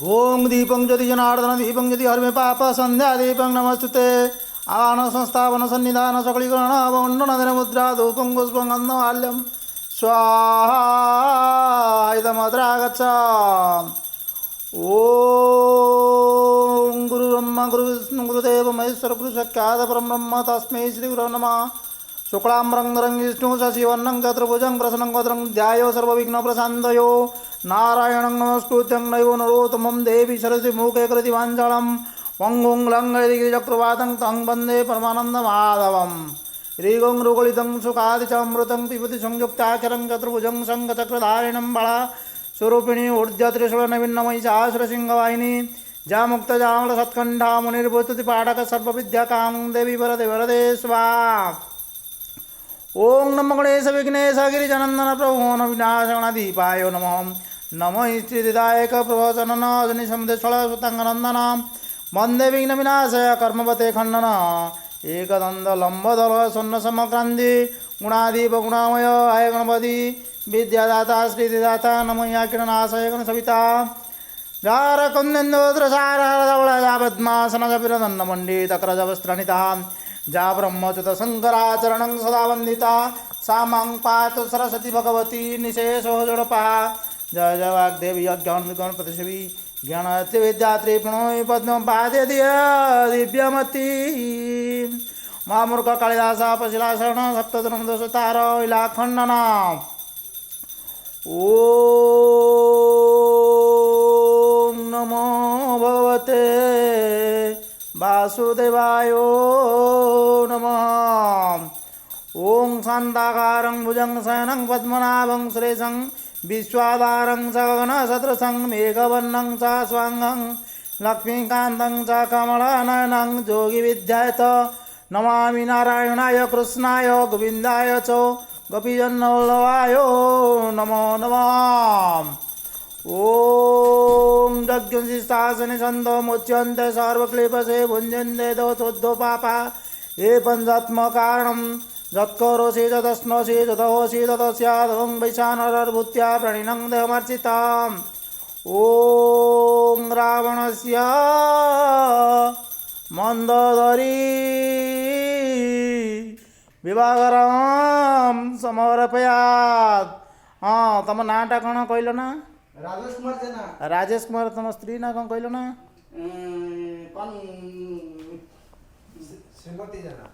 ओम दीपं ज्योति जनार्दन दीपं ज्योति हर में पाप संध्या दीपं नमस्तुते आन संस्थापन सन्निधान सकलीकरण अवंडन दिन मुद्रा धूपं पुष्पं गन्धमाल्यं स्वाहा इदमद्रागच्छ। ओम गुरु ब्रह्मा गुरु विष्णु गुरुदेव महेश्वर गुरु साक्षात् परब्रह्म तस्मै श्री गुरवे नमः। शुक्लाम्बरधरं विष्णु शशिवर्णं चतुर्भुजं प्रसन्नं वदनं ध्यायो सर्वविघ्नप्रशान्तयो नारायणं नमस्कृत्यं नैव नरोत्तमं देवी सरस्वती मुखे कृति वाञ्छलं वंगुं लङ्घयतिगिरिचक्रवातं तं वन्दे परमानन्दमाधवम्। ऋगं रुगलितं सुखादिचामृतं पिबति संयुक्ताक्षरं चतुर्भुजं शङ्खचक्रधारिणं बला स्वरूपिणी ऊर्ध्वत्रिशूलनवीनमयी सहस्रसिंहवाहिनी जामुक्तजामलसत्कण्ठा मुनिर्भूतति पाठक सर्वविद्याकां देवी वरदे वरदे स्वाहा। ओं नमो गणेश विघ्नेश गिरिजनंदन प्रभो न विनाशगणाधिपाय नमः। नमो स्त्रीदायक प्रभोचनन अजनि समुदेश्वर सुतांगनंदन वंदे विघ्न विनाशय कर्मवते खंडन एकदंद लंबोदर स्वर्ण समक्रांति गुणाधिप गुणामय आय गणपति विद्यादाता श्रीदाता नमो याकिरणाशय गण सविता जार कुंदेन्दोद्रसार हरदवळ पद्मासन जपिरदन्न मंडित करजवस्त्रनिता जा ब्रह्मच्युत शंकराचरणं सदा वंदिता सा मां पातु सरस्वती भगवती निशेषो जोड़पा। जय जय वाग्देवी अज्ञान गणपतिशवी ज्ञानति विद्यात्री प्रणोय पद्म पादे दिव्यमती महामूर्ख कालिदास पशिला शरण सप्तधर्म दोष तार इला खंडना। ओम नमो भगवते वासुदेवाय नमः। ओं शान्ताकारं भुजंगशयनं पद्मनाभं सुरेशं विश्वाधारं च गगनसदृशं मेघवर्णं च स्वाङ्गं लक्ष्मीकान्तं च कमलनयनं योगिविद्याय नमामि नारायणाय कृष्णाय गोविन्दाय च गोपीजनवल्लभाय नमो नमः। ओम यज्ञ शासने छंदो मुच्यन्ते सर्वक्लेशे भुञ्जन्ते दोषोद्धो पापा ये पंचात्म कारणं यत्करोषि यदश्नोषि यदहोषि तदस्यादं वैशानरर्भूत्या प्रणिनं देहमर्चिताम्। ओम रावणस्य मंदोदरी विवाहरं समर्पयात्। हाँ तम नाटा कौन कहल ना? राजेश कुमार जेना। राजेश कुमार तुम स्त्री ना कौन कहल ना? कौन श्रीमती जेना।